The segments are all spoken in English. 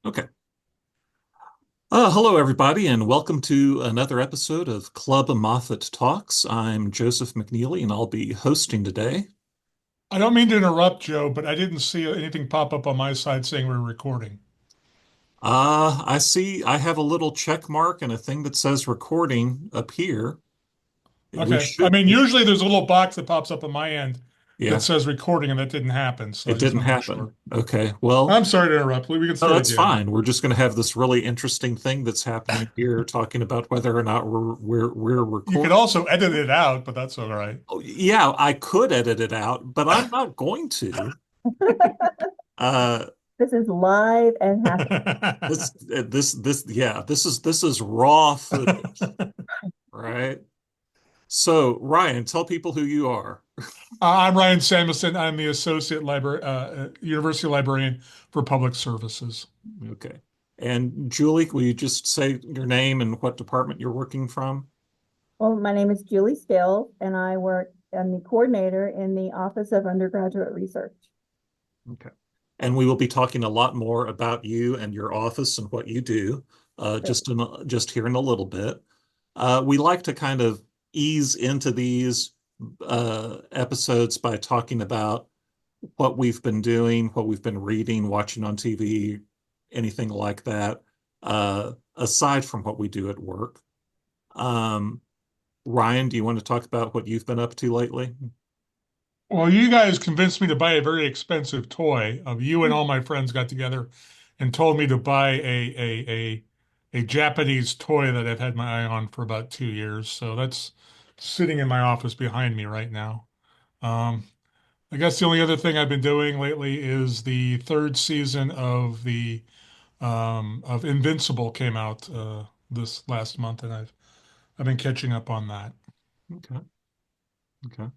Okay. Hello, everybody, and welcome to another episode of Club Moffett Talks. I'm Joseph McNeely, and I'll be hosting today. I don't mean to interrupt, Joe, but I didn't see anything pop up on my side saying we're recording. I see I have a little check mark and a thing that says recording up here. We Okay. I should, mean, usually there's a little box that pops up on my end that yeah, says recording, and that didn't happen. So I it just didn't want to make happen. sure. Okay, well, I'm sorry to interrupt. We can no, start that's again. fine. We're just going to have this really interesting thing that's happening here, talking about whether or not we're You could recording. also edit it out, but that's all right. Oh, yeah, I could edit it out, but I'm not going to. Uh, This is live and happening. yeah, this is raw footage, right? So, Ryan, tell people who you are. I'm Ryan Samuelson. I'm the Associate University Librarian for Public Services. Okay. And Julie, will you just say your name and what department you're working from? Well, my name is Julie Still, and I'm the coordinator in the Office of Undergraduate Research. Okay. And we will be talking a lot more about you and your office and what you do, Great. just here in a little bit. We like to kind of ease into these episodes by talking about what we've been doing, what we've been reading, watching on TV, anything like that, aside from what we do at work. Um, Ryan, do you want to talk about what you've been up to lately? Well, you guys convinced me to buy a very expensive toy. You and all my friends got together and told me to buy a Japanese toy that I've had my eye on for about 2 years. So that's sitting in my office behind me right now. Um, I guess the only other thing I've been doing lately is the third season of Invincible came out this last month, and I've been catching up on that. Okay, okay.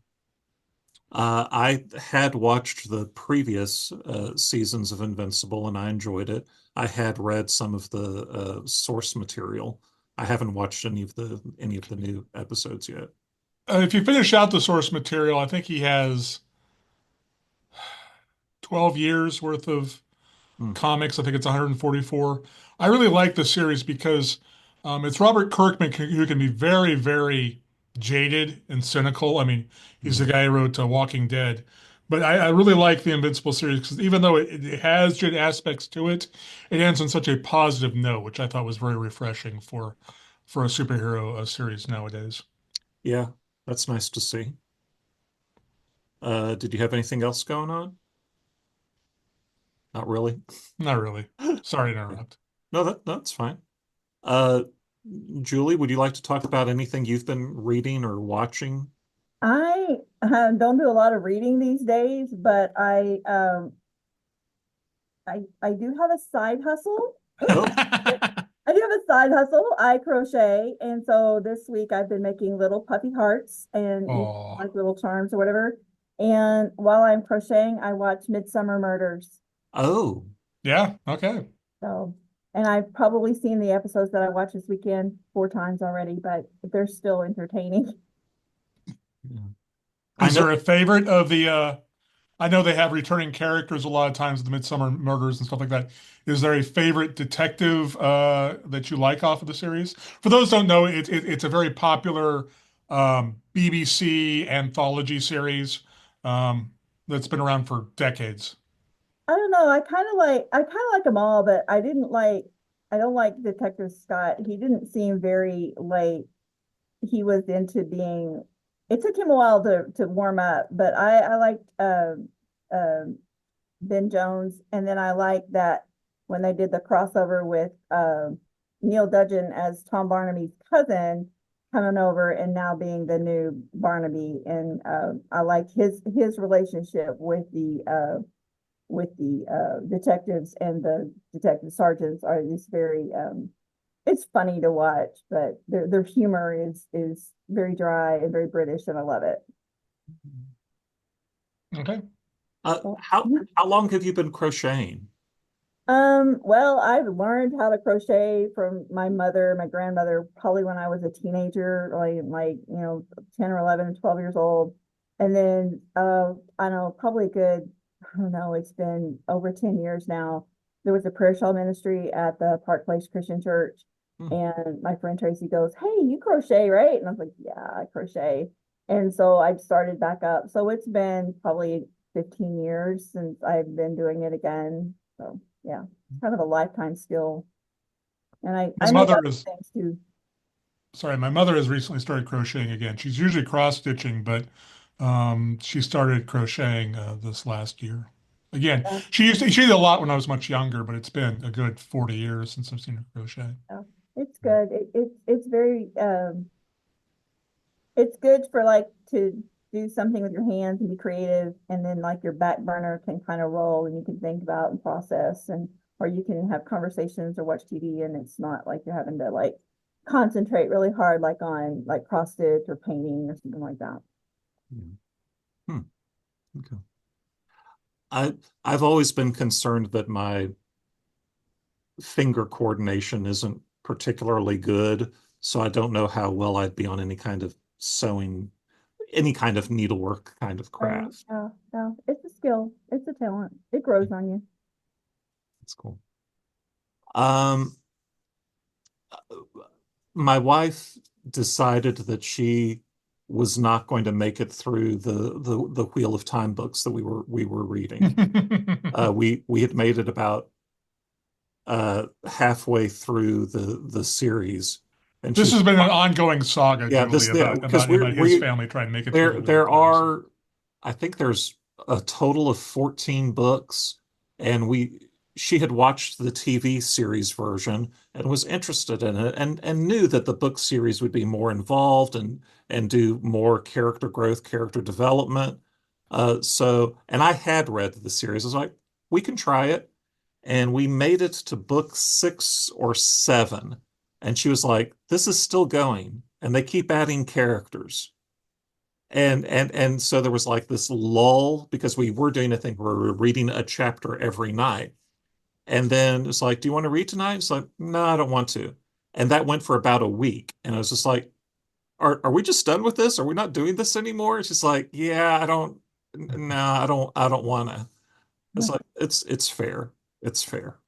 I had watched the previous seasons of Invincible and I enjoyed it. I had read some of the source material. I haven't watched any of the new episodes yet. If you finish out the source material, I think he has 12 years worth of Hmm. comics. I think it's 144. I really like the series because it's Robert Kirkman who can be very, very jaded and cynical. I mean, he's the Hmm. guy who wrote Walking Dead. But I really like the Invincible series because even though it has good aspects to it, it ends on such a positive note, which I thought was very refreshing for a superhero series nowadays. Yeah, that's nice to see. Did you have anything else going on? Not really. Not really. Sorry to Yeah. interrupt. No, that's fine. Uh, Julie, would you like to talk about anything you've been reading or watching? I don't do a lot of reading these days, but I do have a side hustle. Oh, I do have a side hustle. I crochet, and so this week I've been making little puppy hearts and Oh, like little charms or whatever. And while I'm crocheting, I watch Midsomer Murders. oh, yeah. Okay. So, and I've probably seen the episodes that I watched this weekend 4 times already, but they're still entertaining. yeah. I Is know. there a favorite of the I know they have returning characters a lot of times, the Midsummer Murders and stuff like that. Is there a favorite detective that you like off of the series? For those who don't know, it's a very popular BBC anthology series that's been around for decades. I don't know. I kind of like them all, but I don't like Detective Scott. He didn't seem very like he was into being. It took him a while to warm up, but I liked Ben Jones, and then I liked that when they did the crossover with Neil Dudgeon as Tom Barnaby's cousin coming over and now being the new Barnaby, and I like his relationship with the detectives and the detective sergeants are just very it's funny to watch, but their humor is very dry and very British, and I love it. Okay. How long have you been crocheting? Well, I've learned how to crochet from my mother, my grandmother, probably when I was a teenager, like 10 or 11 or 12 years old. And then I know probably good, I don't know, it's been over 10 years now there was a prayer shawl ministry at the Park Place Christian Church. Hmm. And my friend Tracy goes, "Hey, you crochet, right?" And I was like, "Yeah, I crochet." And so I started back up. So it's been probably 15 years since I've been doing it again. So yeah, it's kind of a lifetime skill. And My I make mother other is, things too. sorry, my mother has recently started crocheting again. She's usually cross stitching, but she started crocheting this last year. Again, Yeah, she did a lot when I was much younger, but it's been a good 40 years since I've seen her crochet. yeah. It's good. It's very it's good for like to do something with your hands and be creative, and then like your back burner can kind of roll and you can think about and process, and or you can have conversations or watch TV, and it's not like you're having to like concentrate really hard like on like cross stitch or painting or something like that. Yeah. Hmm. Okay. I I've always been concerned that my finger coordination isn't particularly good, so I don't know how well I'd be on any kind of sewing, any kind of needlework kind of Right. craft. Yeah, yeah. It's a skill. It's a talent. It grows on you. That's cool. Um, my wife decided that she was not going to make it through the Wheel of Time books that we were reading. We had made it about halfway through the series, and This she's has been an ongoing saga, yeah, Julie, this yeah about because about his family trying to make it through the Wheel of there Time. So. are, I think there's a total of 14 books, and she had watched the TV series version and was interested in it, and knew that the book series would be more involved and do more character growth, character development. And I had read the series. I was like, we can try it. And we made it to book 6 or 7. And she was like, this is still going. And they keep adding characters. And so there was like this lull because we were doing a thing where we were reading a chapter every night. And then it's like, do you want to read tonight? It's like, no, I don't want to. And that went for about a week. And I was just like, are we just done with this? Are we not doing this anymore? It's just like, yeah, no, I don't want to. It's like, it's fair. It's fair.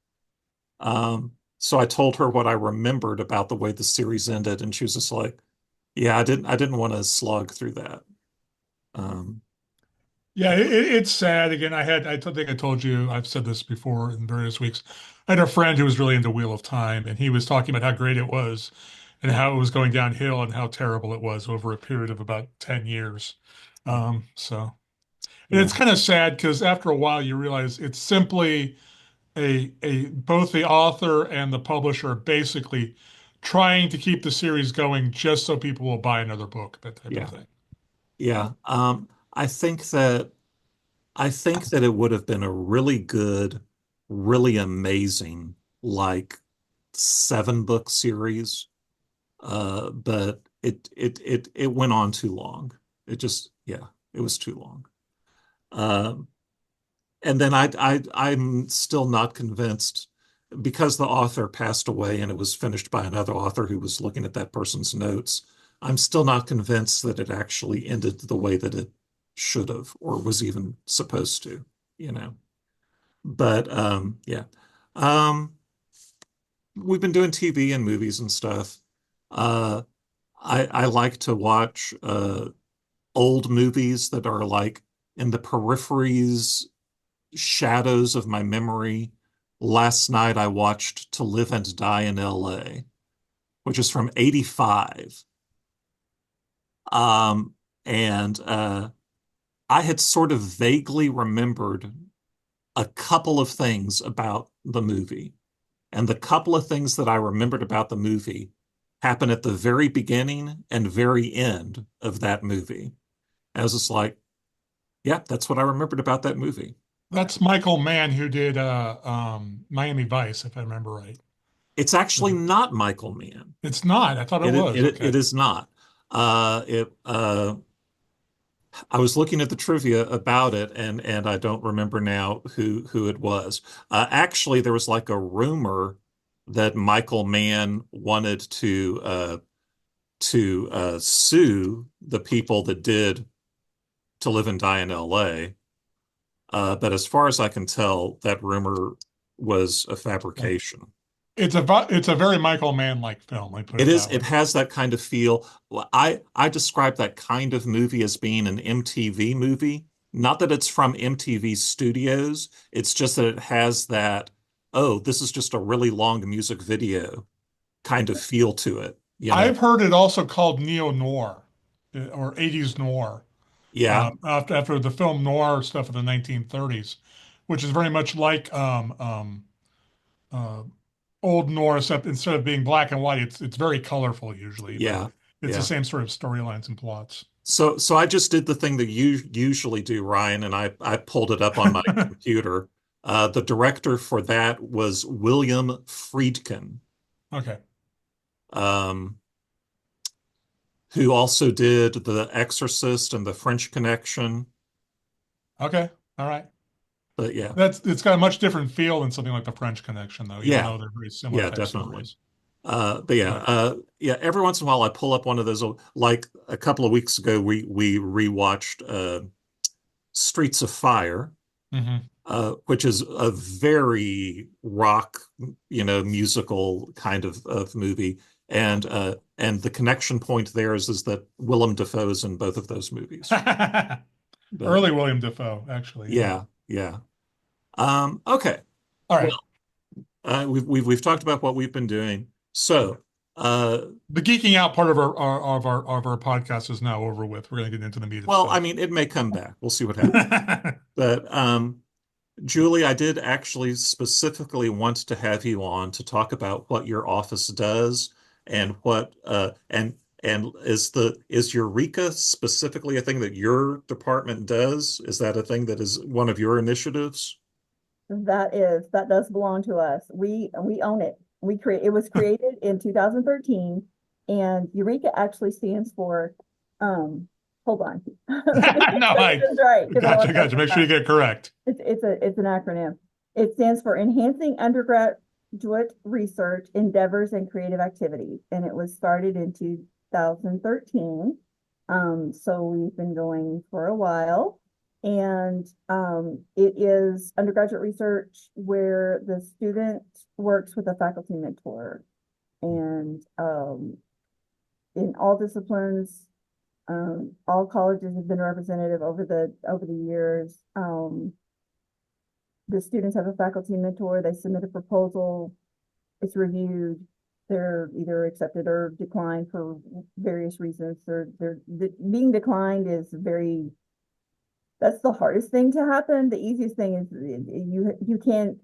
So I told her what I remembered about the way the series ended, and she was just like, yeah, I didn't want to slog through that. Um, Yeah, it's sad. Again, I don't think I told you, I've said this before in various weeks. I had a friend who was really into Wheel of Time, and he was talking about how great it was and how it was going downhill and how terrible it was over a period of about 10 years. So, and yeah, it's kind of sad because after a while you realize it's simply both the author and the publisher are basically trying to keep the series going just so people will buy another book, that type of yeah, thing. yeah. I think that I think that it would have been a really good, really amazing, like 7 book series. But it went on too long. It just, yeah, it was too long. Um, and then I'm still not convinced because the author passed away and it was finished by another author who was looking at that person's notes. I'm still not convinced that it actually ended the way that it should have or was even supposed to, you know. But yeah. Um, we've been doing TV and movies and stuff. Uh, I like to watch old movies that are like in the peripheries, shadows of my memory. Last night I watched To Live and Die in LA, which is from '85. Um, and I had sort of vaguely remembered a couple of things about the movie. And the couple of things that I remembered about the movie happen at the very beginning and very end of that movie. I was just like, yeah, that's what I remembered about that movie. That's Michael Mann who did Miami Vice, if I remember right. It's actually not Michael Mann. It's not. I thought it It was. it Okay. it is not. It I was looking at the trivia about it and I don't remember now who it was. Actually, there was like a rumor that Michael Mann wanted to sue the people that did To Live and Die in L.A. But as far as I can tell, that rumor was a fabrication. It's a very Michael Mann-like film, I put It it is, that it way. has that kind of feel. Well, I describe that kind of movie as being an MTV movie. Not that it's from MTV Studios, it's just that it has that, oh, this is just a really long music video kind of feel to it, you know? I've heard it also called neo-noir or 80s noir. Yeah, After the film noir stuff of the 1930s, which is very much like uh, old noir, except instead of being black and white, it's very colorful usually, but yeah, it's the yeah. same sort of storylines and plots. So I just did the thing that you usually do, Ryan, and I pulled it up on my computer. The director for that was William Friedkin, Okay. um, who also did The Exorcist and The French Connection. Okay. All right. But yeah, It's got a much different feel than something like The French Connection, though, even yeah, though they're very similar yeah, type definitely. stories. But yeah, But yeah. Every once in a while, I pull up one of those. Like a couple of weeks ago, we rewatched Streets of Fire, mhm. which is a very rock, musical kind of movie. And the connection point there is that Willem Dafoe's in both of those movies. But Early William Dafoe, actually. Yeah. yeah, yeah. Okay. All Well, right. we've talked about what we've been doing. So, uh, The geeking out part of our podcast is now over with. We're going to get into the meat of well, I stuff. mean, it may come back. We'll see what happens. But Julie, I did actually specifically want to have you on to talk about what your office does and what and is Eureka specifically a thing that your department does? Is that a thing that is one of your initiatives? That does belong to us. We own it. It was created in 2013, and Eureka actually stands for hold on. Let me No, say I this right because I want to gotcha. Make sure you get it correct. it's an acronym. It stands for Enhancing Undergraduate Research Endeavors and Creative Activities, and it was started in 2013. So we've been going for a while. And it is undergraduate research where the student works with a faculty mentor. And in all disciplines, all colleges have been representative over the years. The students have a faculty mentor. They submit a proposal. It's reviewed. They're either accepted or declined for various reasons. Being declined is that's the hardest thing to happen. The easiest thing is you can't.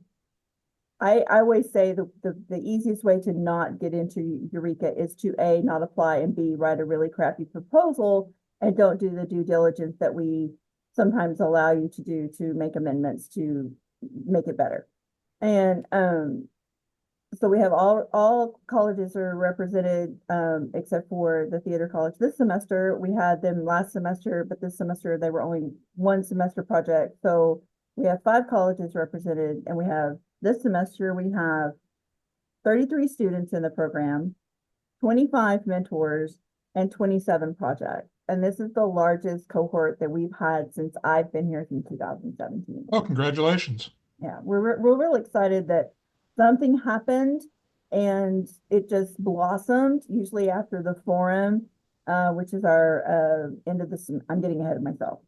I always say the easiest way to not get into Eureka is to A, not apply, and B, write a really crappy proposal and don't do the due diligence that we sometimes allow you to do to make amendments to make it better. And so we have all colleges are represented except for the theater college this semester. We had them last semester, but this semester they were only one semester project. So we have 5 colleges represented, and we have this semester we have 33 students in the program, 25 mentors, and 27 projects. And this is the largest cohort that we've had since I've been here since 2017. Oh, congratulations. Yeah, we're really excited that something happened and it just blossomed, usually after the forum, which is our end of the I'm getting ahead of myself.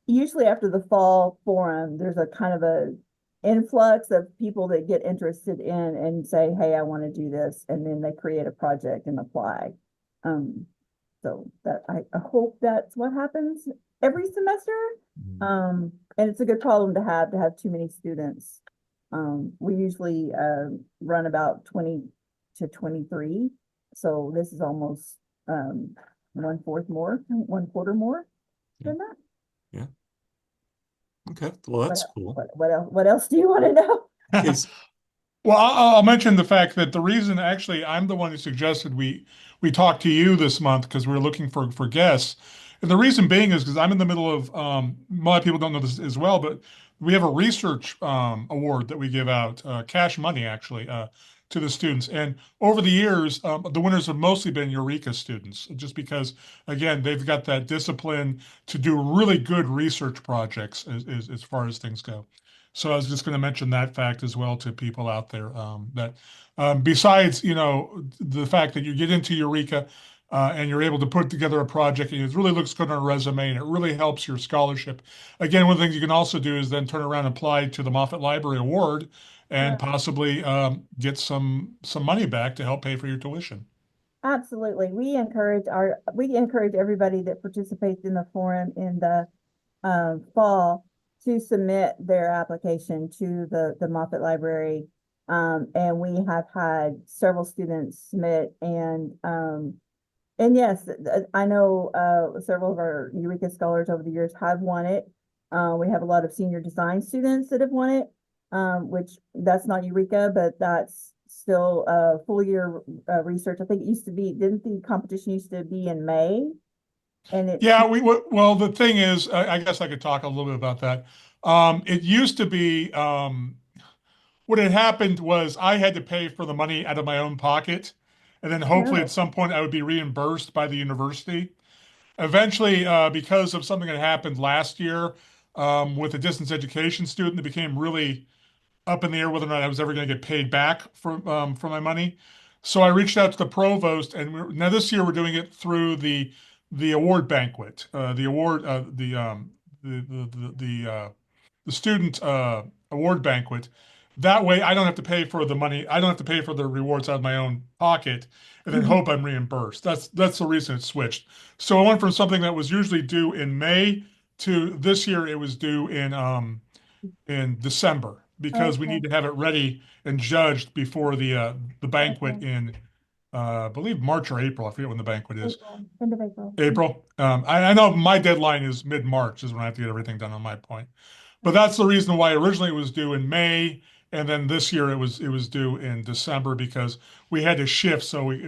Usually after the fall forum, there's a kind of a influx of people that get interested in and say, hey, I want to do this, and then they create a project and apply. So that I hope that's what happens every semester. And it's a good problem to have too many students. We usually run about 20 to 23. So this is almost 1/4 more, 1/4 more than that. Yeah. Okay. Well, that's cool. What else do you want to know? Is Well, I'll mention the fact that the reason actually I'm the one who suggested we talk to you this month because we're looking for guests. And the reason being is because I'm in the middle of a lot of people don't know this as well, but we have a research award that we give out, cash money actually, to the students. And over the years, the winners have mostly been Eureka students, just because, again, they've got that discipline to do really good research projects as far as things go. So I was just going to mention that fact as well to people out there, that besides, the fact that you get into Eureka, and you're able to put together a project and it really looks good on a resume and it really helps your scholarship. Again, one of the things you can also do is then turn around and apply to the Moffett Library Award and possibly get some money back to help pay for your tuition. Absolutely. We encourage everybody that participates in the forum in the fall to submit their application to the Moffett Library. And we have had several students submit, and yes, I know several of our Eureka scholars over the years have won it. We have a lot of senior design students that have won it, which that's not Eureka, but that's still full year research. I think it used to be, didn't the competition used to be in May? And it, Yeah, well, the thing is, I guess I could talk a little bit about that. It used to be, what had happened was I had to pay for the money out of my own pocket, and then hopefully no. at some point I would be reimbursed by the university. Eventually, because of something that happened last year with a distance education student, it became really up in the air whether or not I was ever going to get paid back for my money. So I reached out to the provost, and now this year we're doing it through the award banquet, the award, the student award banquet. That way, I don't have to pay for the money. I don't have to pay for the rewards out of my own pocket, and then Mhm. hope I'm reimbursed. That's the reason it switched. So I went from something that was usually due in May to this year it was due in December because we Okay. need to have it ready and judged before the banquet Okay. in I believe March or April. I forget when the banquet is. April, end of April. April. I know my deadline is mid-March is when I have to get everything done on my point. But Okay. that's the reason why originally it was due in May, and then this year it was due in December because we had to shift so we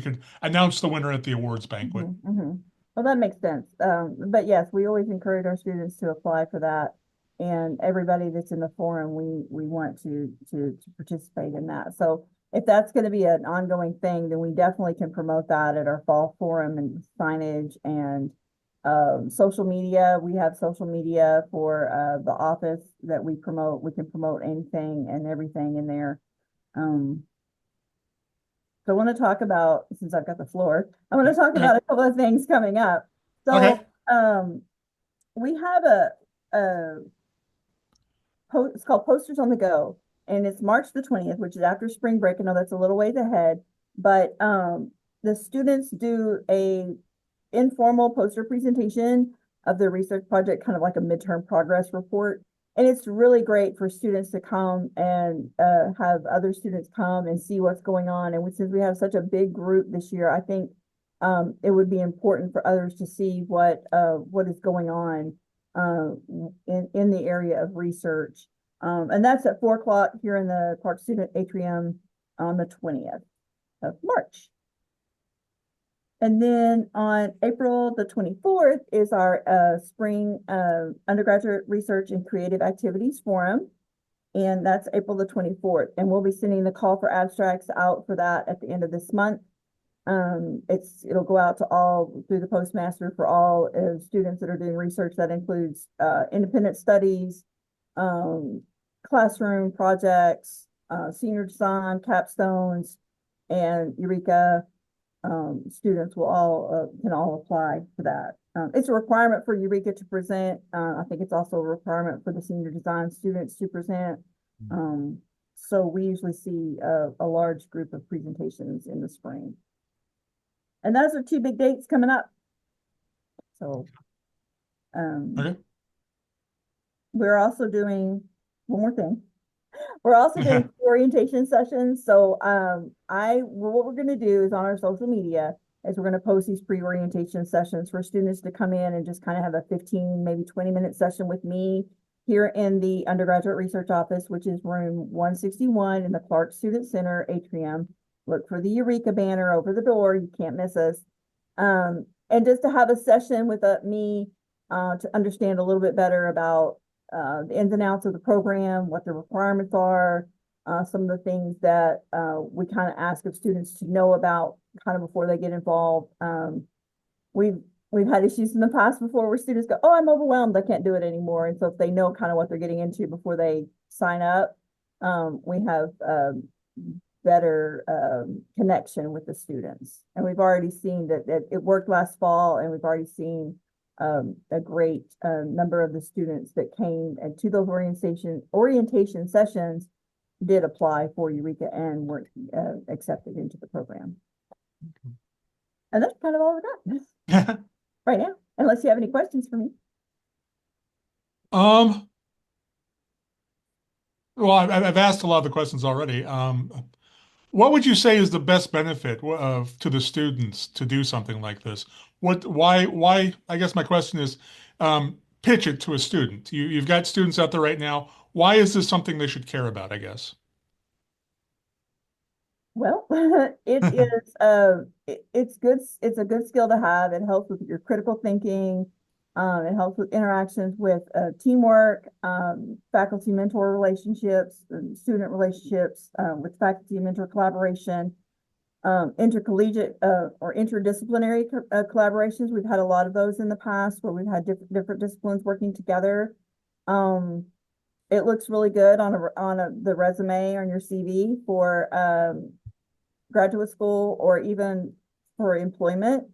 could announce the winner at the awards banquet. Well, that makes sense. But yes, we always encourage our students to apply for that. And everybody that's in the forum, we want to participate in that. So if that's going to be an ongoing thing, then we definitely can promote that at our fall forum and signage and social media. We have social media for the office that we promote. We can promote anything and everything in there. So I want to talk about, since I've got the floor, I want to talk Okay. about a couple of things coming up. Okay. So we have a it's called Posters on the Go, and it's March the 20th, which is after spring break. I know that's a little ways ahead, but the students do a informal poster presentation of their research project, kind of like a midterm progress report. And it's really great for students to come and have other students come and see what's going on. And since we have such a big group this year, I think it would be important for others to see what is going on in the area of research. And that's at 4 o'clock here in the Clark Student Atrium on the 20th of March. And then on April the 24th is our spring undergraduate research and creative activities forum. And that's April the 24th. And we'll be sending the call for abstracts out for that at the end of this month. It'll go out to all through the postmaster for all students that are doing research. That includes independent studies, classroom projects, senior design, capstones, and Eureka. Students will can all apply for that. It's a requirement for Eureka to present. I think it's also a requirement for the senior design students to present. So we usually see a large group of presentations in the spring. And those are two big dates coming up. So Okay. we're also doing one more thing. We're also doing orientation sessions. So what we're going to do is on our social media is we're going to post these pre-orientation sessions for students to come in and just kind of have a 15, maybe 20-minute session with me here in the undergraduate research office, which is room 161 in the Clark Student Center atrium. Look for the Eureka banner over the door. You can't miss us. And just to have a session with me to understand a little bit better about the ins and outs of the program, what the requirements are, some of the things that we kind of ask of students to know about kind of before they get involved. We've had issues in the past before where students go, "Oh, I'm overwhelmed, I can't do it anymore." And so if they know kind of what they're getting into before they sign up, we have better connection with the students. And we've already seen that it worked last fall, and we've already seen a great number of the students that came and to those orientation sessions did apply for Eureka and were accepted into the program. Okay. And that's kind of all we got right now, unless you have any questions for me. Well, I've asked a lot of the questions already. What would you say is the best benefit to the students to do something like this? Why, I guess my question is, pitch it to a student. You've got students out there right now. Why is this something they should care about, I guess? Well, it is it's good. It's a good skill to have. It helps with your critical thinking. It helps with interactions with teamwork, faculty mentor relationships, and student relationships, with faculty and mentor collaboration, intercollegiate or interdisciplinary collaborations. We've had a lot of those in the past where we've had different disciplines working together. It looks really good on the resume on your CV for graduate school or even for employment.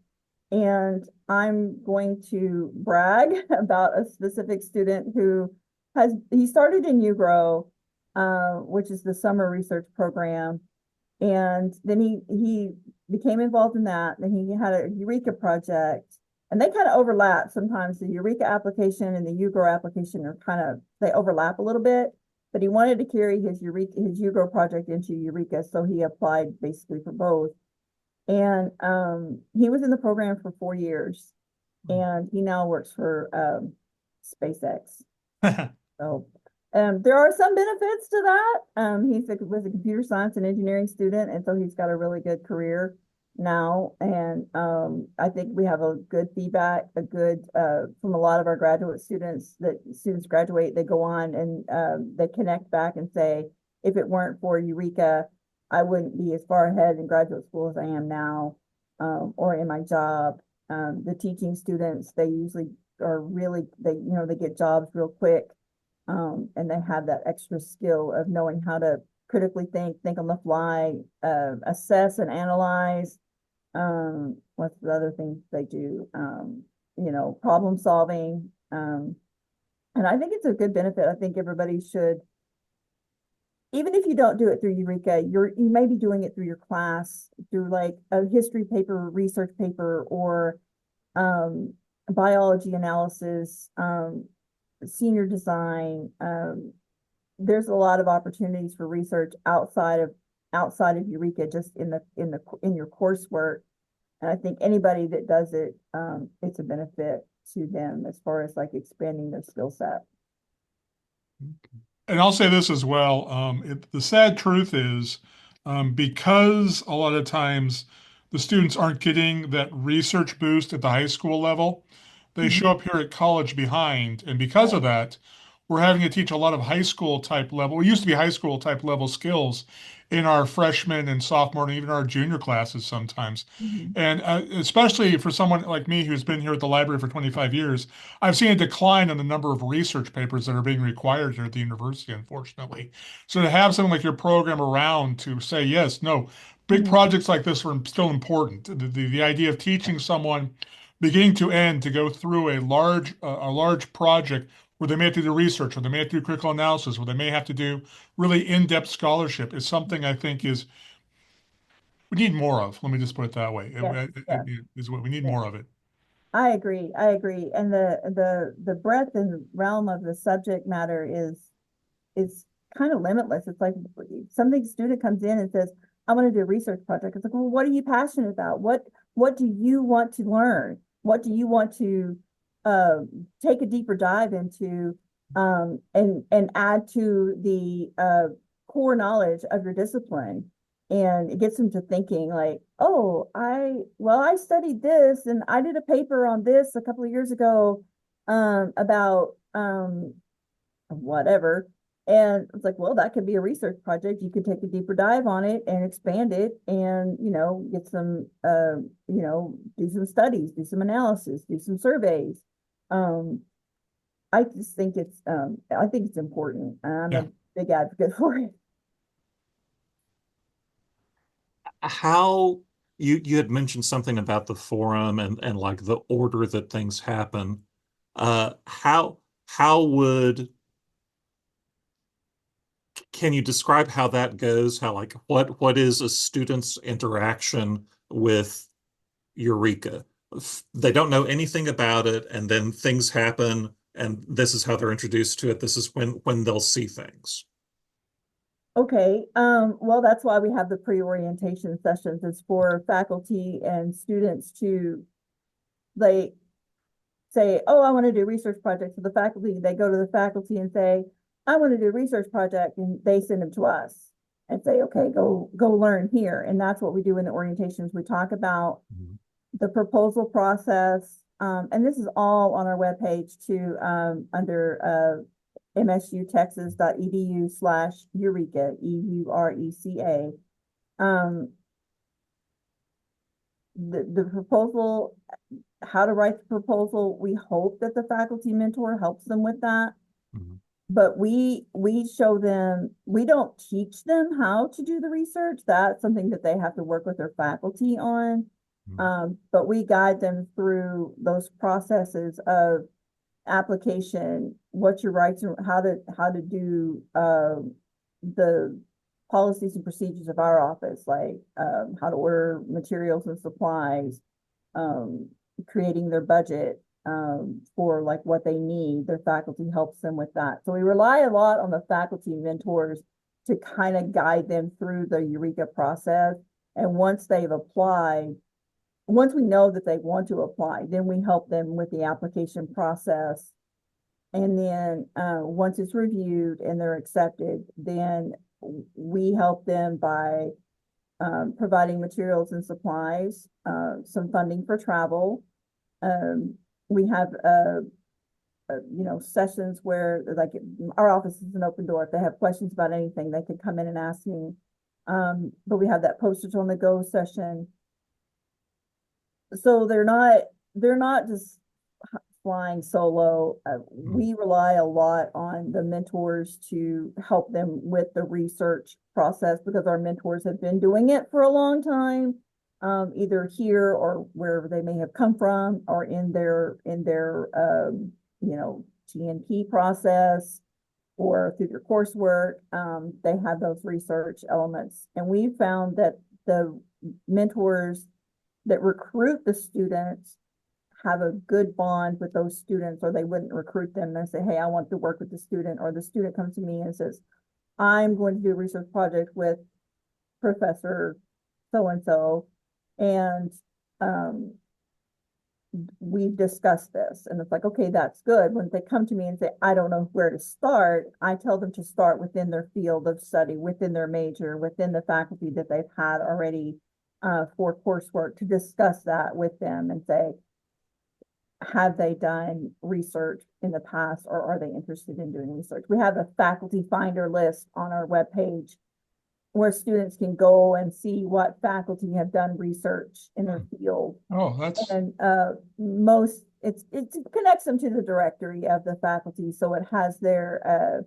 And I'm going to brag about a specific student who he started in UGROW, which is the summer research program. And then he became involved in that. Then he had a Eureka project, and they kind of overlap sometimes. The Eureka application and the UGROW application they overlap a little bit, but he wanted to carry his UGROW project into Eureka. So he applied basically for both. And he was in the program for 4 years, and he now works for SpaceX. So there are some benefits to that. He was a computer science and engineering student, and so he's got a really good career now. And I think we have a good feedback, from a lot of our graduate students. That students graduate, they go on and they connect back and say, if it weren't for Eureka, I wouldn't be as far ahead in graduate school as I am now, or in my job. The teaching students, they usually are they get jobs real quick, and they have that extra skill of knowing how to critically think on the fly, assess and analyze. What's the other things they do? Problem solving. And I think it's a good benefit. I think everybody should. Even if you don't do it through Eureka, you may be doing it through your class, through like a history paper, research paper, or biology analysis, senior design. There's a lot of opportunities for research outside of Eureka, just in your coursework. And I think anybody that does it, it's a benefit to them as far as like expanding their skill set. Okay. And I'll say this as well. The sad truth is, because a lot of times the students aren't getting that research boost at the high school level, they show up here at college behind. And because of that, we're having to teach a lot of high school type level. We used to be high school type level skills in our freshman and sophomore and even our junior classes sometimes. And especially for someone like me who's been here at the library for 25 years, I've seen a decline in the number of research papers that are being required here at the university, unfortunately. So to have something like your program around to say, yes, no, big projects like this are still important. The idea of teaching someone beginning to end to go through a large project where they may have to do research, or they may have to do critical analysis, or they may have to do really in-depth scholarship is something I think we need more of. Let me just put it that way. Is what we need more of it. I agree. And the breadth and realm of the subject matter is kind of limitless. It's like something student comes in and says, I want to do a research project. It's like, well, what are you passionate about? What do you want to learn? What do you want to take a deeper dive into, and add to the core knowledge of your discipline? And it gets them to thinking like, oh, I studied this and I did a paper on this a couple of years ago, about whatever. And it's like, well, that could be a research project. You could take a deeper dive on it and expand it and, get some, do some studies, do some analysis, do some surveys. Um, I just think I think it's important. I'm Yeah. a big advocate for it. How you had mentioned something about the forum and like the order that things happen. How would can you describe how that goes? How like what is a student's interaction with Eureka? They don't know anything about it, and then things happen, and this is how they're introduced to it. This is when they'll see things. Okay, well, that's why we have the pre-orientation sessions. It's for faculty and students to like say, oh, I want to do research projects. So the faculty, they go to the faculty and say, I want to do a research project, and they send them to us and say, okay, go learn here. And that's what we do in the orientations. We talk about the proposal process, and this is all on our webpage too, under msutexas.edu/Eureka, EURECA. The proposal, how to write the proposal, we hope that the faculty mentor helps them with that. Mm-hmm. But we show them, we don't teach them how to do the research. That's something that they have to work with their faculty on. But we guide them through those processes of application, what your rights and how to do the policies and procedures of our office, like how to order materials and supplies, creating their budget for like what they need. Their faculty helps them with that. So we rely a lot on the faculty mentors to kind of guide them through the Eureka process. And once they've applied, once we know that they want to apply, then we help them with the application process. And then once it's reviewed and they're accepted, then we help them by providing materials and supplies, some funding for travel. We have sessions where like our office is an open door. If they have questions about anything, they could come in and ask me. But we have that posters on the go session. So they're not just flying solo. We rely a lot on the mentors to help them with the research process because our mentors have been doing it for a long time, either here or wherever they may have come from, or in their TNP process or through their coursework. They have those research elements, and we found that the mentors that recruit the students have a good bond with those students, or they wouldn't recruit them and say, hey, I want to work with the student, or the student comes to me and says, I'm going to do a research project with Professor so-and-so, and we've discussed this. And it's like, okay, that's good. When they come to me and say, I don't know where to start, I tell them to start within their field of study, within their major, within the faculty that they've had already for coursework, to discuss that with them and say, have they done research in the past, or are they interested in doing research? We have a faculty finder list on our webpage where students can go and see what faculty have done research in their field. Oh, that's and it connects them to the directory of the faculty, so it has their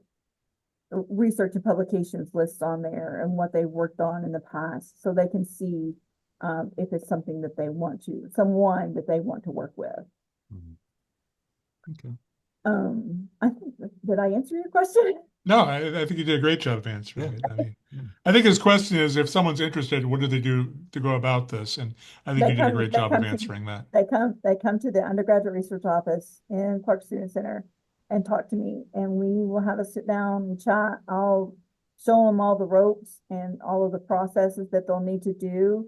research and publications lists on there and what they've worked on in the past, so they can see if it's something that they want to, someone that they want to work with. Okay. I think, did I answer your question? No, I think you did a great job of answering it. I mean, I think his question is, if someone's interested, what do they do to go about this? And I think you did a great job of answering that. They come to the undergraduate research office in Clark Student Center and talk to me, and we will have a sit down and chat. I'll show them all the ropes and all of the processes that they'll need to do.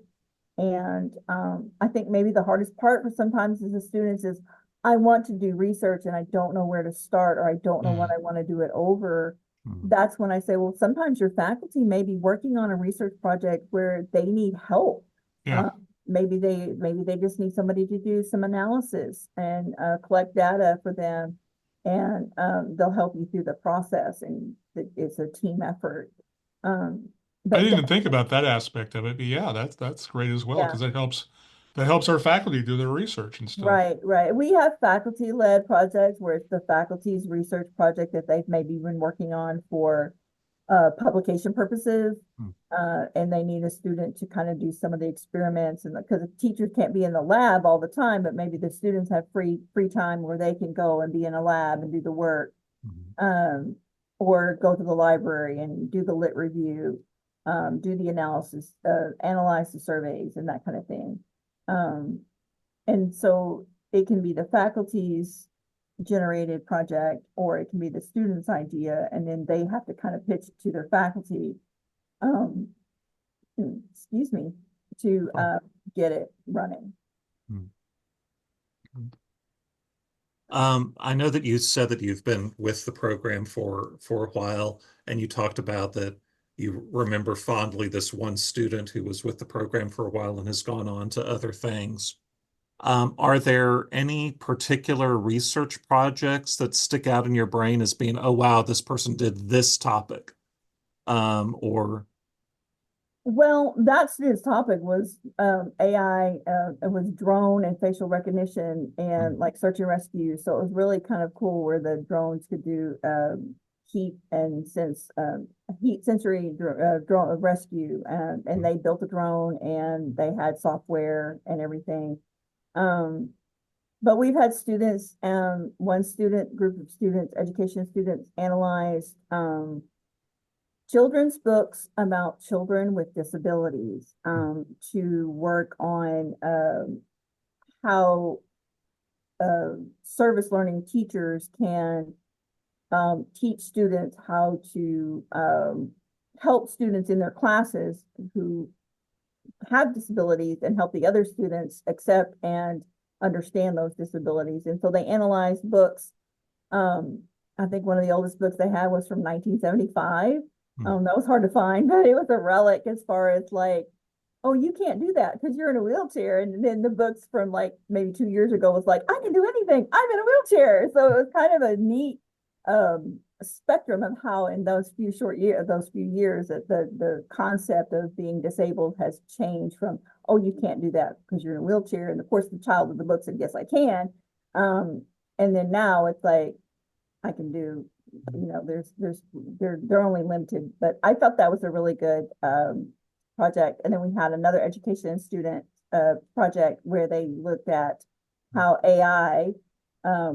And I think maybe the hardest part for sometimes as the students is, I want to do research and I don't know where to start, or I don't know what I want to do it over. That's when I say, well, sometimes your faculty may be working on a research project where they need help. Yeah. Maybe they just need somebody to do some analysis and collect data for them. and they'll help you through the process, and it's a team effort. I But didn't even think about that aspect of it, but yeah, that's great as well yeah, because that helps our faculty do their research and stuff. right, right. We have faculty-led projects where it's the faculty's research project that they've maybe been working on for publication purposes. Hmm. And they need a student to kind of do some of the experiments, and because the teachers can't be in the lab all the time, but maybe the students have free time where they can go and be in a lab and do the work, Mhm. or go to the library and do the lit review, do the analysis, analyze the surveys and that kind of thing. And so it can be the faculty's generated project, or it can be the student's idea, and then they have to kind of pitch it to their faculty, um, excuse me, to get it running. Hmm. I know that you said that you've been with the program for a while, and you talked about that you remember fondly this one student who was with the program for a while and has gone on to other things. Are there any particular research projects that stick out in your brain as being, oh wow, this person did this topic? Or Well, that student's topic was AI. It was drone and facial recognition and like search and rescue. So it was really kind of cool where the drones could do heat and heat sensory drone rescue, and they built a drone and they had software and everything. But we've had students, one group of students, education students, analyzed children's books about children with disabilities, to work on how service learning teachers can teach students how to help students in their classes who have disabilities, and help the other students accept and understand those disabilities. And so they analyzed books. I think one of the oldest books they had was from 1975. That was hard to find, but it was a relic as far as like, oh, you can't do that because you're in a wheelchair. And then the books from like maybe 2 years ago was like, I can do anything. I'm in a wheelchair. So it was kind of a neat spectrum of how in those few years that the concept of being disabled has changed from, oh, you can't do that because you're in a wheelchair. And of course, the child with the book said, yes, I can. And then now it's like, I can do, they're only limited. But I thought that was a really good project. And then we had another education student project where they looked at how AI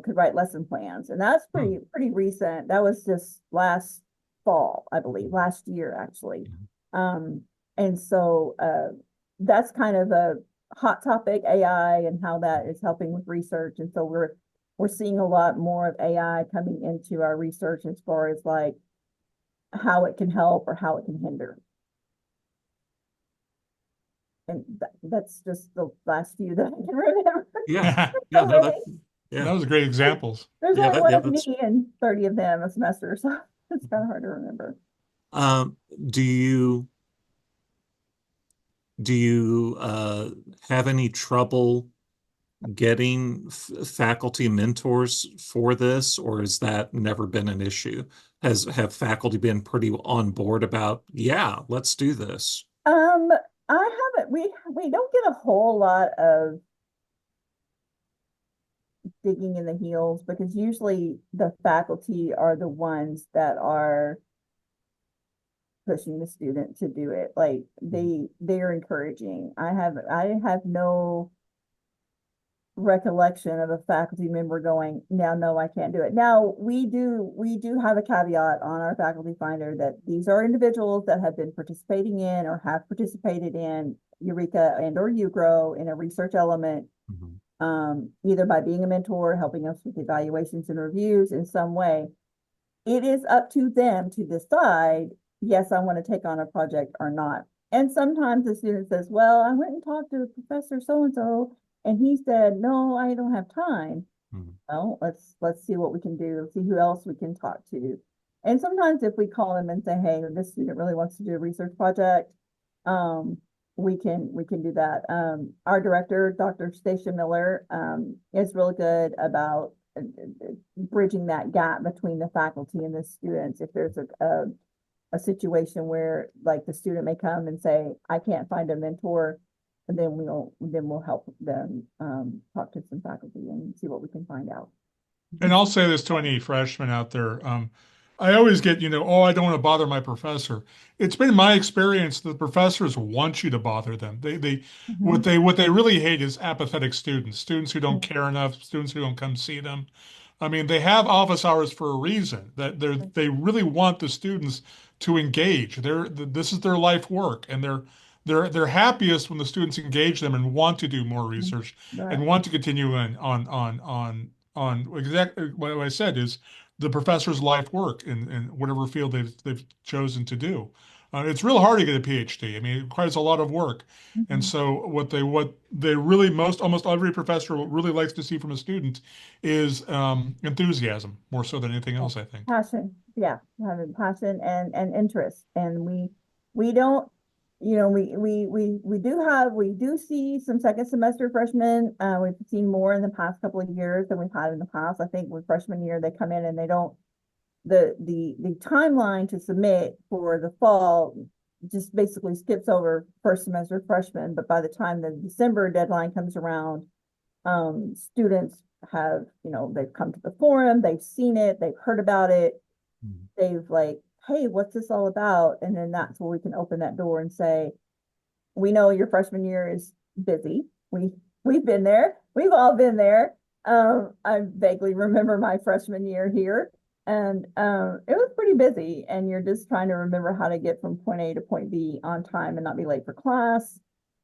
could write lesson plans, and that's pretty recent. That was just last fall, I believe, last year actually. And so that's kind of a hot topic, AI, and how that is helping with research. And so we're seeing a lot more of AI coming into our research as far as like how it can help or how it can hinder. And that's just the last few that I can remember. yeah, yeah, no, That was great examples. There's only one of me and 30 of them a semester, so it's kind of hard to remember. Do you have any trouble getting faculty mentors for this, or has that never been an issue? Have faculty been pretty on board about, yeah, let's do this? I haven't. We don't get a whole lot of digging in the heels, because usually the faculty are the ones that are pushing the student to do it. Like they're encouraging. I have no recollection of a faculty member going, no, I can't do it. Now we do have a caveat on our faculty finder that these are individuals that have been participating in or have participated in EURECA and or UGROW in a research element, either by being a mentor, helping us with evaluations and reviews in some way. It is up to them to decide, yes, I want to take on a project or not. And sometimes the student says, well, I went and talked to Professor so-and-so, and he said, no, I don't have time. Well, let's see what we can do. Let's see who else we can talk to. And sometimes if we call them and say, hey, this student really wants to do a research project, we can do that. Our director, Dr. Stacia Miller, is really good about bridging that gap between the faculty and the students. If there's a situation where like the student may come and say, I can't find a mentor, and then we'll help them talk to some faculty and see what we can find out. And I'll say this to any freshmen out there. I always get, oh, I don't want to bother my professor. It's been my experience that the professors want you to bother them. What they really hate is apathetic students, students who don't care enough, students who don't come see them. I mean, they have office hours for a reason. That they really want the students to engage. This is their life work, and they're happiest when the students engage them and want to do more research Right. and want to continue on exactly what I said is the professor's life work in whatever field they've chosen to do. It's real hard to get a PhD. I mean, it requires a lot of work. And so what they really almost every professor really likes to see from a student is enthusiasm more so than anything else, I think. Passion, yeah, having passion and interest, and we don't, we do see some second semester freshmen. We've seen more in the past couple of years than we've had in the past. I think with freshman year they come in and they don't the timeline to submit for the fall just basically skips over first semester freshmen. But by the time the December deadline comes around, students have, they've come to the forum, they've seen it, they've heard about it, they've like, hey, what's this all about? And then that's where we can open that door and say, we know your freshman year is busy. We've been there. We've all been there. I vaguely remember my freshman year here, and it was pretty busy. And you're just trying to remember how to get from point A to point B on time and not be late for class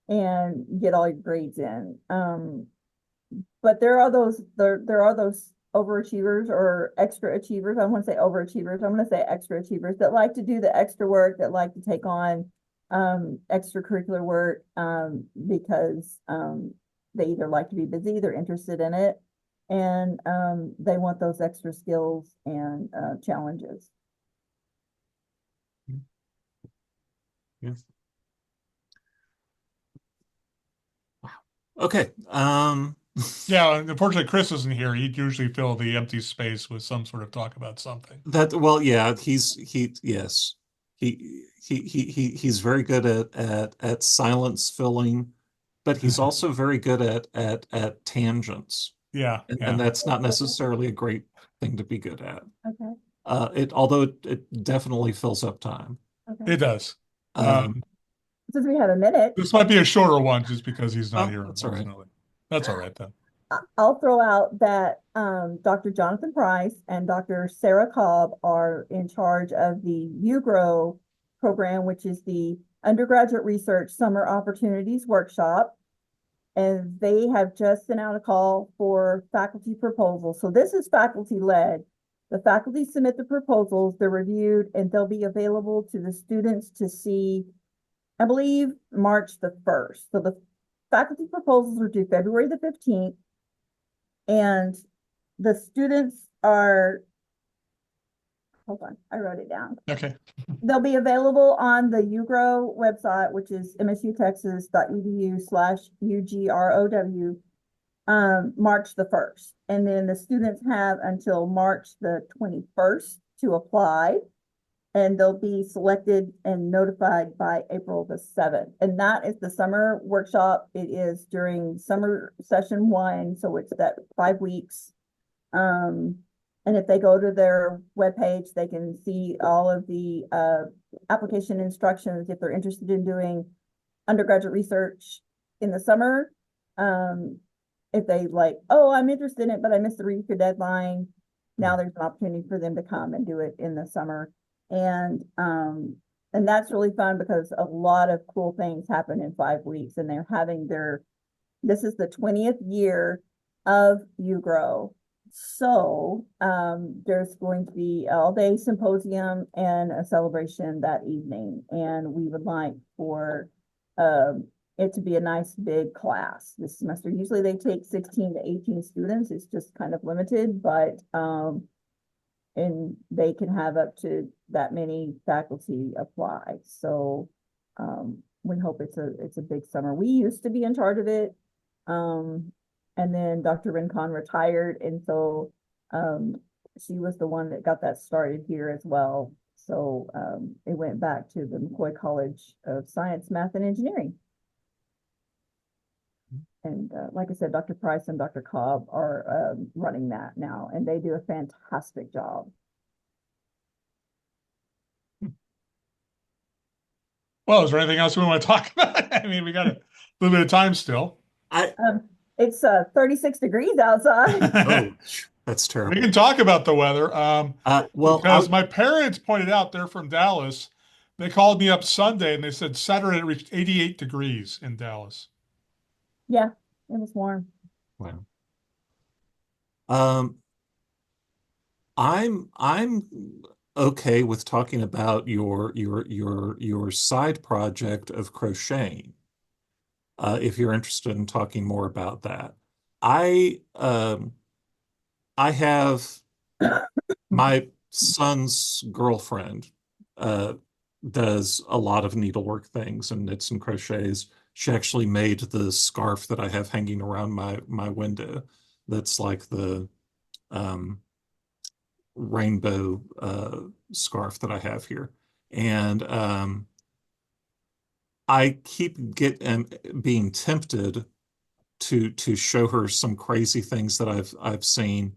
and get all your grades in. But there are those overachievers or extra achievers. I want to say overachievers. I'm going to say extra achievers that like to do the extra work, that like to take on extracurricular work because they either like to be busy, they're interested in it, and they want those extra skills and challenges. Yes. Wow. Okay. Yeah, unfortunately, Chris isn't here. He'd usually fill the empty space with some sort of talk about something. Yeah, yes. He's very good at silence filling, but he's also very good at tangents. Yeah, And that's not necessarily a great thing to be good at. Okay. Although it definitely fills up time. Okay. It does. Since we have a minute, This might be a shorter one just because he's not here, that's all right. unfortunately. That's all right then. I'll throw out that Dr. Jonathan Price and Dr. Sarah Cobb are in charge of the UGROW program, which is the Undergraduate Research Summer Opportunities Workshop. And they have just sent out a call for faculty proposals. So this is faculty-led. The faculty submit the proposals, they're reviewed, and they'll be available to the students to see, I believe, March the 1st. So the faculty proposals are due February the 15th. And the students are, hold on, I wrote it down. Okay. They'll be available on the UGROW website, which is msutexas.edu/UGROW, March the 1st. And then the students have until March the 21st to apply, and they'll be selected and notified by April the 7th. And that is the summer workshop. It is during summer session 1, so it's that 5 weeks. And if they go to their webpage, they can see all of the application instructions if they're interested in doing undergraduate research in the summer. If they like, oh, I'm interested in it, but I missed the RECA deadline, now there's an opportunity for them to come and do it in the summer. And that's really fun because a lot of cool things happen in 5 weeks, and they're having this is the 20th year of UGROW. So there's going to be an all-day symposium and a celebration that evening. And we would like for it to be a nice big class this semester. Usually they take 16 to 18 students. It's just kind of limited, but and they can have up to that many faculty apply. So we hope it's a big summer. We used to be in charge of it. And then Dr. Rincon retired. And so Um, she was the one that got that started here as well. So it went back to the McCoy College of Science, Math, and Engineering. And like I said, Dr. Price and Dr. Cobb are running that now, and they do a fantastic job. Well, is there anything else we want to talk about? I mean, we got a little bit of time still. It's 36 degrees outside. Oh, that's We terrible. can talk about the weather. Well, Because my parents pointed out they're from Dallas. They called me up Sunday and they said Saturday it reached 88 degrees in Dallas. Yeah, it was warm. wow. Um, I'm okay with talking about your side project of crocheting. If you're interested in talking more about that. I have my son's girlfriend uh, does a lot of needlework things and knits and crochets. She actually made the scarf that I have hanging around my window. That's like the um, rainbow scarf that I have here, and I keep being tempted to show her some crazy things that I've seen,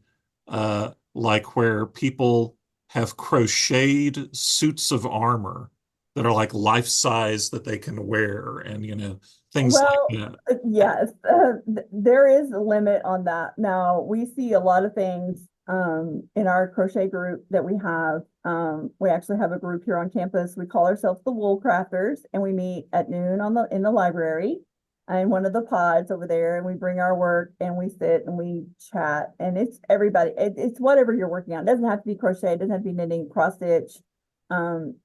like where people have crocheted suits of armor that are like life size that they can wear, and things like Well, that. yes, there is a limit on that. Now, we see a lot of things in our crochet group that we have. We actually have a group here on campus. We call ourselves the Wool Crafters, and we meet at noon in the library in one of the pods over there, and we bring our work and we sit and we chat. And it's everybody. It's whatever you're working on. It doesn't have to be crochet. It doesn't have to be knitting, cross stitch.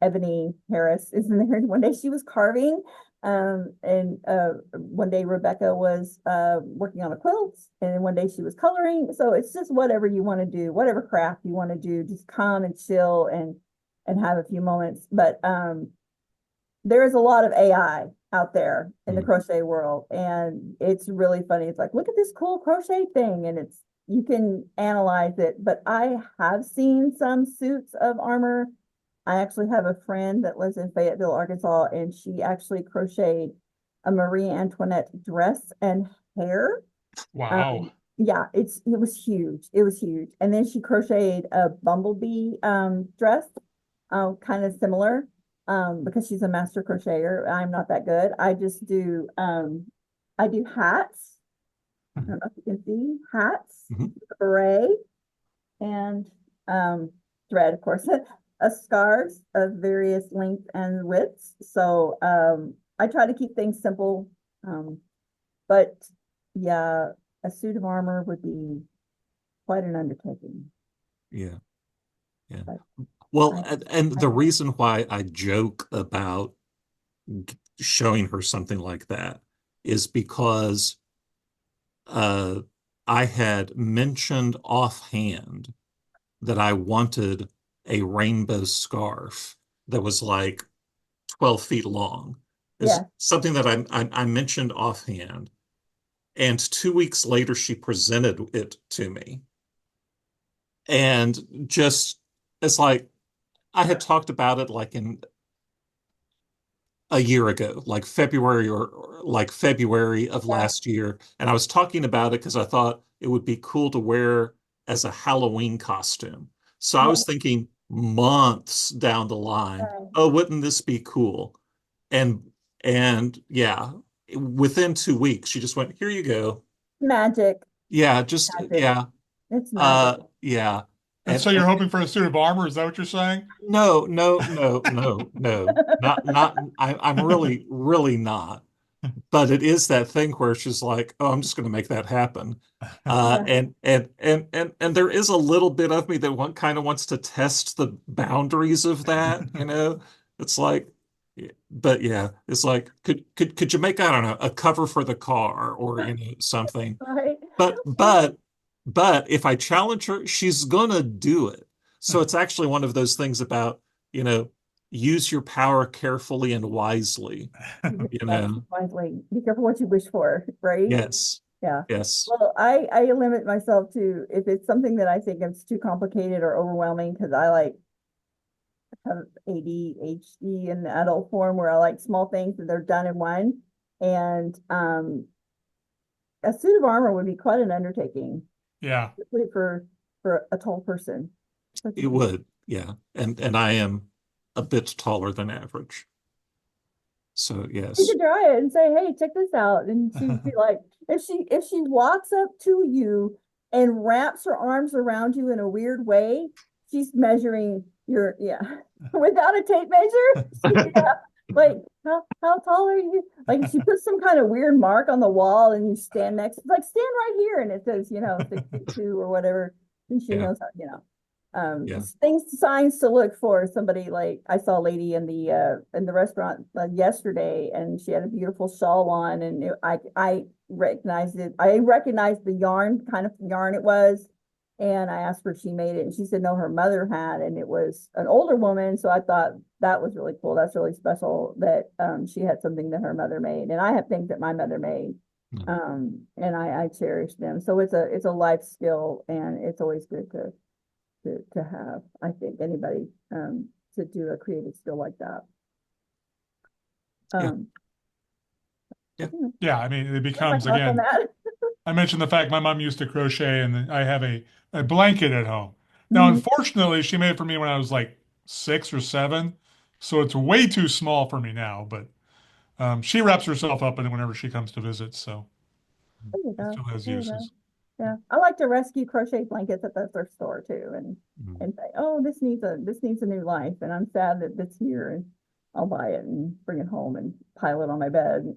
Ebony Harris is in there. One day she was carving. And one day Rebecca was working on a quilt, and then one day she was coloring. So it's just whatever you want to do, whatever craft you want to do, just come and chill and have a few moments. But there is a lot of AI out there in the crochet world, and it's really funny. It's like, look at this cool crochet thing, and you can analyze it. But I have seen some suits of armor. I actually have a friend that lives in Fayetteville, Arkansas, and she actually crocheted a Marie Antoinette dress and hair. Wow. Yeah, it was huge. It was huge. And then she crocheted a bumblebee dress, kind of similar, because she's a master crocheter. I'm not that good. I just do I do hats. I don't know if you can see hats, beret, and thread, of course. Scarves of various lengths and widths. So I try to keep things simple. But yeah, a suit of armor would be quite an undertaking. Yeah. Yeah. But Well, and the reason why I joke about showing her something like that is because I had mentioned offhand that I wanted a rainbow scarf that was like 12 feet long. Is yeah, something that I mentioned offhand. And 2 weeks later, she presented it to me. And just, it's like, I had talked about it like in a year ago, like February or like February of yeah, last year. And I was talking about it because I thought it would be cool to wear as a Halloween costume. So I yeah. was thinking months down the line, Uh, oh, wouldn't this be cool? And and yeah, within 2 weeks, she just went, here you go. Magic, Yeah, just magic. yeah. It's magic. Yeah. And so And you're hoping for a suit of armor? Is that what you're saying? no, no, no, no, no. Not I'm really, really not. But it is that thing where she's like, "Oh, I'm just going to make that happen," Yeah, and there is a little bit of me that kind of wants to test the boundaries of that. It's like, but yeah, it's like, could you make, I don't know, a cover for the car or something? right. But but but if I challenge her, she's gonna do it. So it's actually one of those things about, you know, use your power carefully and wisely. You Yes, know. wisely. Be careful what you wish for, right? Yes. Yeah. Yes. Well, I limit myself to if it's something that I think is too complicated or overwhelming because I like have ADHD in the adult form where I like small things and they're done in one. And a suit of armor would be quite an undertaking, Yeah. especially for a tall person. Such a It big. would. Yeah. And I am a bit taller than average. So You yes. could try it and say, "Hey, check this out," and she'd be like, if she walks up to you and wraps her arms around you in a weird way, she's measuring your without a tape measure. Yeah, like how tall are you? Like if she puts some kind of weird mark on the wall and you stand next, like stand right here, and it says 6'2" or whatever, and she Yeah. knows how Yeah. things signs to look for. Somebody like I saw a lady in the restaurant yesterday and she had a beautiful shawl on and I recognized it. I recognized the yarn, kind of yarn it was, and I asked her if she made it and she said no, her mother had, and it was an older woman, so I thought that was really cool. That's really special that she had something that her mother made, and I have things that my mother made, Mm. and I cherish them. So it's a life skill, and it's always good to have, I think, anybody to do a creative skill like that. Yeah. Um, Yeah. Yeah. I mean, it that's my becomes, thoughts on again, that. I mentioned the fact my mom used to crochet and I have a blanket at home. Now, Mhm. unfortunately, she made it for me when I was like 6 or 7. So it's way too small for me now, but she wraps herself up in it whenever she comes to visit. So There you it go. still has There you go. uses. Yeah, I like to rescue crochet blankets at the thrift store too, Mm. and say, oh, this needs a new life, and I'm sad that it's here, and I'll buy it and bring it home and pile it on my bed.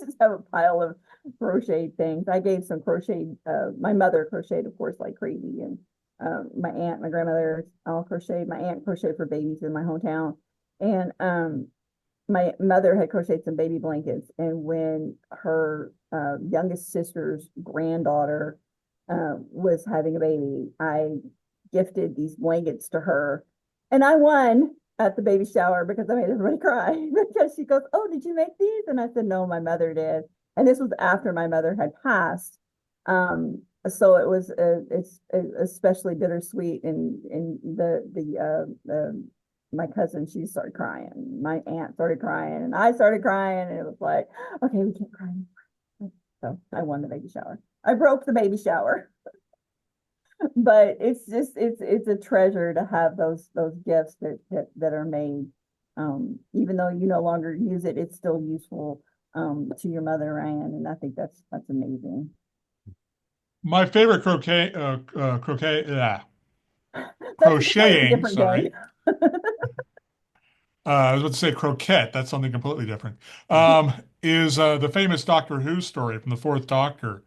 Just have a pile of crocheted things. I gave some crocheted, my mother crocheted, of course, like crazy. And my aunt, my grandmother all crocheted. My aunt crocheted for babies in my hometown. And my mother had crocheted some baby blankets. And when her youngest sister's granddaughter was having a baby, I gifted these blankets to her. And I won at the baby shower because I made everybody cry because she goes, "Oh, did you make these?" And I said, "No, my mother did." And this was after my mother had passed. So it was it's especially bittersweet. And my cousin, she started crying. My aunt started crying, and I started crying. And it was like, okay, we can't cry anymore. So I won the baby shower. I broke the baby shower. But it's just it's a treasure to have those gifts that are made. Even though you no longer use it, it's still useful to your mother, Ryan, and I think that's amazing. My favorite That's a slightly crocheting, different game. sorry. I was about to say croquette. That's something completely different. Is the famous Doctor Who story from the Fourth Doctor,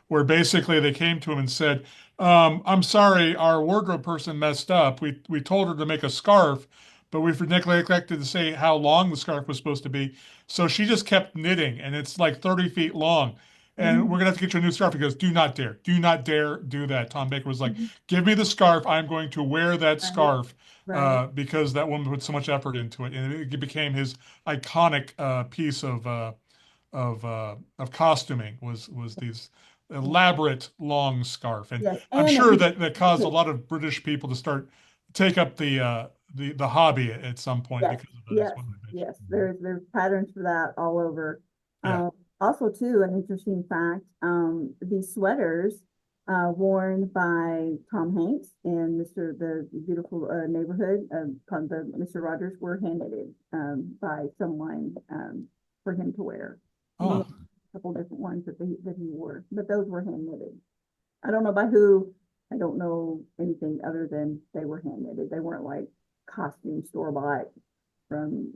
where basically they came to him and said, "I'm sorry, our wardrobe person messed up. We told her to make a scarf, but we neglected to say how long the scarf was supposed to be. So she just kept knitting, and it's like 30 feet long. And Mhm, we're gonna have to get you a new scarf." He goes, do not dare do that." Tom Baker was like, mhm. "Give me the scarf. I'm going to wear that Right, scarf." right. Because that woman put so much effort into it, and it became his iconic piece of costuming was these elaborate long scarf, and Yes, I'm and sure that caused a lot of British people to start take up the hobby at some point yes, because of that as yes, well. I bet. yes. There's patterns for that all over. Yeah. Also, too, an interesting fact: these sweaters worn by Tom Hanks in the Beautiful Neighborhood, called the Mr. Rogers, were hand knitted by someone for him to wear. He made Oh, a couple different ones that he wore, but those were hand knitted. I don't know by who. I don't know anything other than they were hand knitted. They weren't like costume store bought from,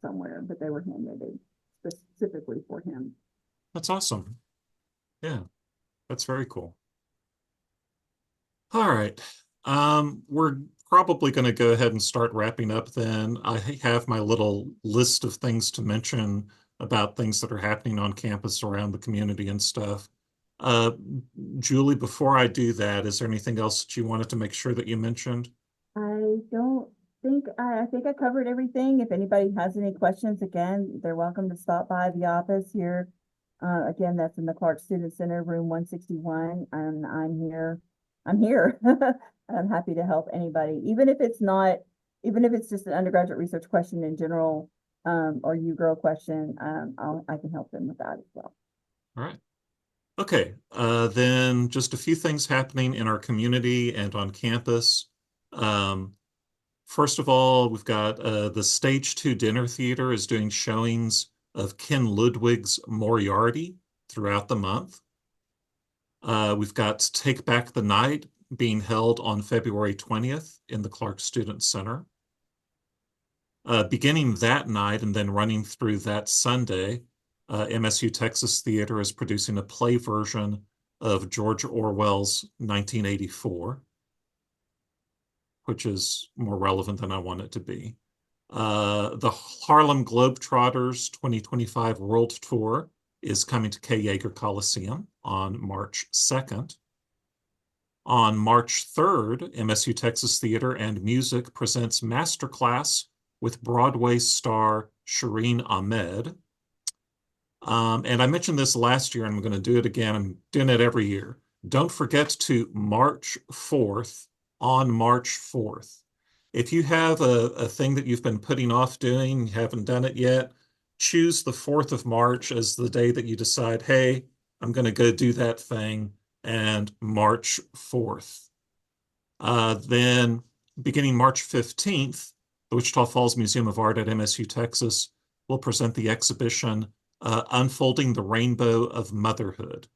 somewhere, but they were hand knitted specifically for him. That's awesome. Yeah, that's very cool. All right. We're probably going to go ahead and start wrapping up then. I have my little list of things to mention about things that are happening on campus around the community and stuff. Uh, Julie, before I do that, is there anything else that you wanted to make sure that you mentioned? I don't think I think I covered everything. If anybody has any questions, again, they're welcome to stop by the office here Again, that's in the Clark Student Center, room 161, and I'm here. I'm here. I'm happy to help anybody, even if it's not, even if it's just an undergraduate research question in general, or UGROW question, I can help them with that as well. All right. Okay, then just a few things happening in our community and on campus. First of all, we've got the Stage 2 Dinner Theater is doing showings of Ken Ludwig's Moriarty throughout the month. We've got Take Back the Night being held on February 20th in the Clark Student Center. Beginning that night and then running through that Sunday, MSU Texas Theater is producing a play version of George Orwell's 1984, which is more relevant than I want it to be. The Harlem Globetrotters 2025 World Tour is coming to K. Yeager Coliseum on March 2nd. On March 3rd, MSU Texas Theater and Music presents Masterclass with Broadway star Shireen Ahmed. And I mentioned this last year, and I'm going to do it again. I'm doing it every year. Don't forget to March 4th, on March 4th. If you have a thing that you've been putting off doing, you haven't done it yet, choose the 4th of March as the day that you decide, hey, I'm going to go do that thing, and March 4th. Then beginning March 15th, the Wichita Falls Museum of Art at MSU Texas will present the exhibition Unfolding the Rainbow of Motherhood.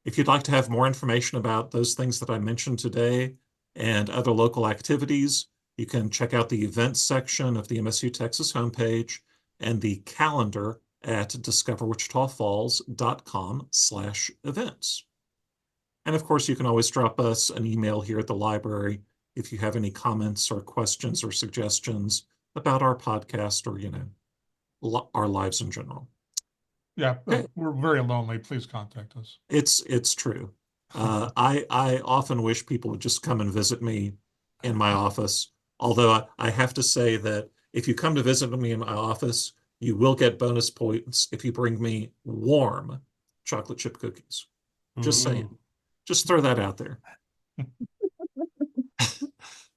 If you'd like to have more information about those things that I mentioned today and other local activities, you can check out the events section of the MSU Texas homepage and the calendar at discoverwichitafalls.com/events. And of course, you can always drop us an email here at the library if you have any comments or questions or suggestions about our podcast or, our lives in general. Yeah, Okay. we're very lonely. Please contact us. It's true. I often wish people would just come and visit me in my office. Although I have to say that if you come to visit me in my office, you will get bonus points if you bring me warm chocolate chip cookies. Just saying. Just throw that out there.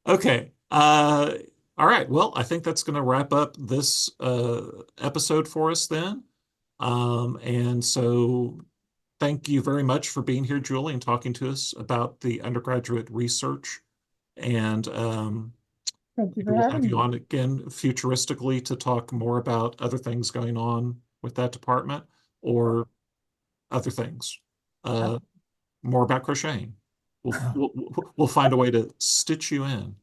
Okay. All right. Well, I think that's going to wrap up this episode for us then. And so thank you very much for being here, Julie, and talking to us about the undergraduate research. And Thank you for we'll have having you me. on again futuristically to talk more about other things going on with that department or other things. More about crocheting. We'll find a way to stitch you in.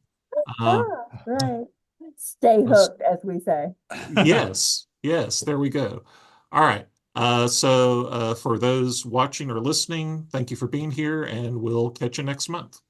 Right. Stay hooked, as we say. Yes, yes, there we go. All right. So for those watching or listening, thank you for being here, and we'll catch you next month.